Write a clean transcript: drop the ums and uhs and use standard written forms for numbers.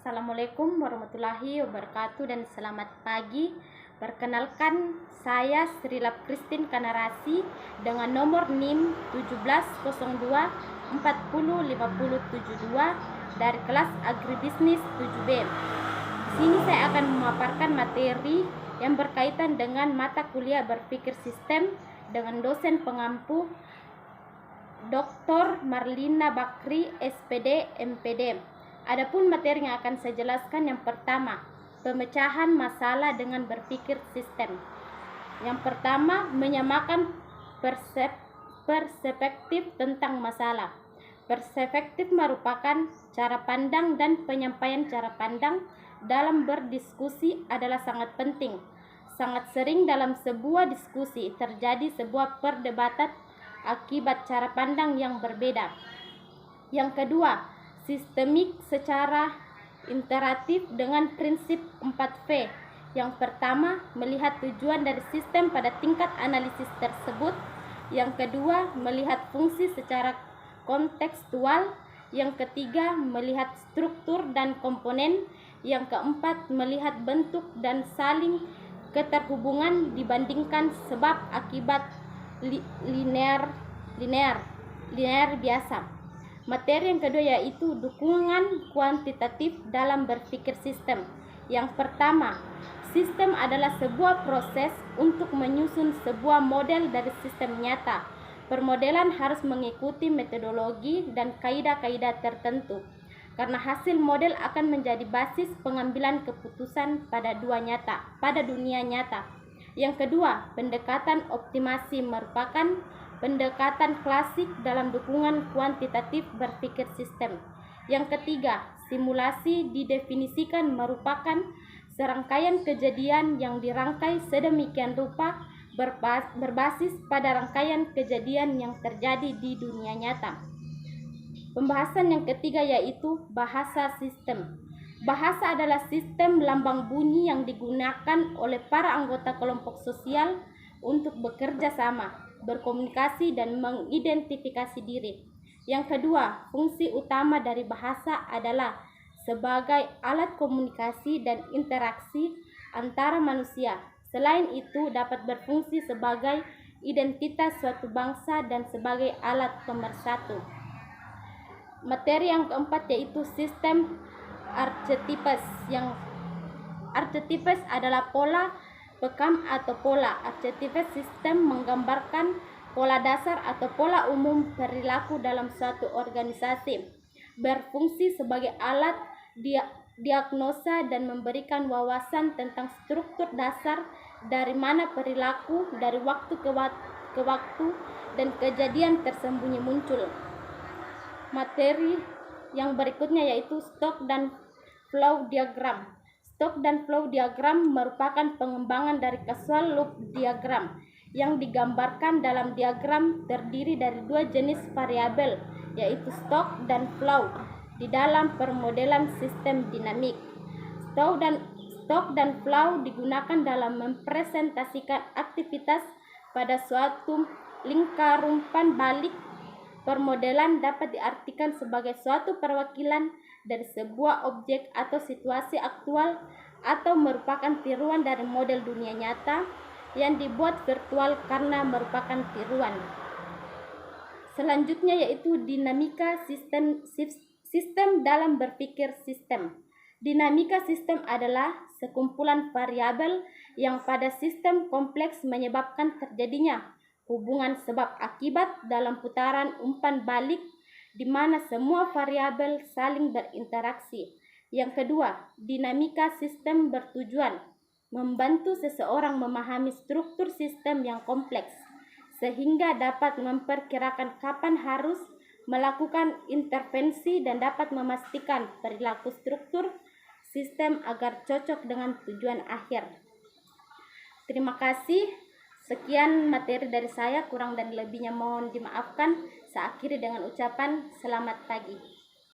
Assalamualaikum warahmatullahi wabarakatuh dan selamat pagi. Perkenalkan, saya Srilap Christine Kanarasi dengan nomor NIM 1702 405072 dari kelas Agribisnis 7B. Di sini saya akan memaparkan materi yang berkaitan dengan mata kuliah berpikir sistem dengan dosen pengampu Dr. Marlina Bakri, SPD, MPD. Adapun materi yang akan saya jelaskan, yang pertama, pemecahan masalah dengan berpikir sistem. Yang pertama, menyamakan perspektif tentang masalah. Perspektif merupakan cara pandang dan penyampaian cara pandang dalam berdiskusi adalah sangat penting. Sangat sering dalam sebuah diskusi terjadi sebuah perdebatan akibat cara pandang yang berbeda. Yang kedua, sistemik secara interaktif dengan prinsip 4V. Yang pertama, melihat tujuan dari sistem pada tingkat analisis tersebut. Yang kedua, melihat fungsi secara kontekstual. Yang ketiga, melihat struktur dan komponen. Yang keempat, melihat bentuk dan saling keterhubungan dibandingkan sebab akibat linear biasa. Materi yang kedua yaitu dukungan kuantitatif dalam berpikir sistem. Yang pertama, sistem adalah sebuah proses untuk menyusun sebuah model dari sistem nyata. Permodelan harus mengikuti metodologi dan kaidah-kaidah tertentu, karena hasil model akan menjadi basis pengambilan keputusan pada dunia nyata. Yang kedua, pendekatan optimasi merupakan pendekatan klasik dalam dukungan kuantitatif berpikir sistem. Yang ketiga, simulasi didefinisikan merupakan serangkaian kejadian yang dirangkai sedemikian rupa berbasis pada rangkaian kejadian yang terjadi di dunia nyata. Pembahasan yang ketiga yaitu bahasa sistem. Bahasa adalah sistem lambang bunyi yang digunakan oleh para anggota kelompok sosial untuk bekerja sama, berkomunikasi, dan mengidentifikasi diri. Yang kedua, fungsi utama dari bahasa adalah sebagai alat komunikasi dan interaksi antara manusia. Selain itu, dapat berfungsi sebagai identitas suatu bangsa dan sebagai alat pemersatu. Materi yang keempat yaitu sistem archetypes. Yang archetypes adalah pola pekam atau pola. Archetypes sistem menggambarkan pola dasar atau pola umum perilaku dalam suatu organisasi, berfungsi sebagai alat diagnosa dan memberikan wawasan tentang struktur dasar dari mana perilaku dari waktu ke waktu dan kejadian tersembunyi muncul. Materi yang berikutnya yaitu stok dan flow diagram. Stok dan flow diagram merupakan pengembangan dari causal loop diagram yang digambarkan dalam diagram terdiri dari dua jenis variabel yaitu stok dan flow di dalam permodelan sistem dinamik. Stok dan flow digunakan dalam mempresentasikan aktivitas pada suatu lingkaran balik. Permodelan dapat diartikan sebagai suatu perwakilan dari sebuah objek atau situasi aktual atau merupakan tiruan dari model dunia nyata yang dibuat virtual karena merupakan tiruan. Selanjutnya yaitu dinamika sistem dalam berpikir sistem. Dinamika sistem adalah sekumpulan variabel yang pada sistem kompleks menyebabkan terjadinya hubungan sebab akibat dalam putaran umpan balik di mana semua variabel saling berinteraksi. Yang kedua, dinamika sistem bertujuan membantu seseorang memahami struktur sistem yang kompleks sehingga dapat memperkirakan kapan harus melakukan intervensi dan dapat memastikan perilaku struktur sistem agar cocok dengan tujuan akhir. Terima kasih. Sekian materi dari saya, kurang dan lebihnya mohon dimaafkan. Saya akhiri dengan ucapan selamat pagi.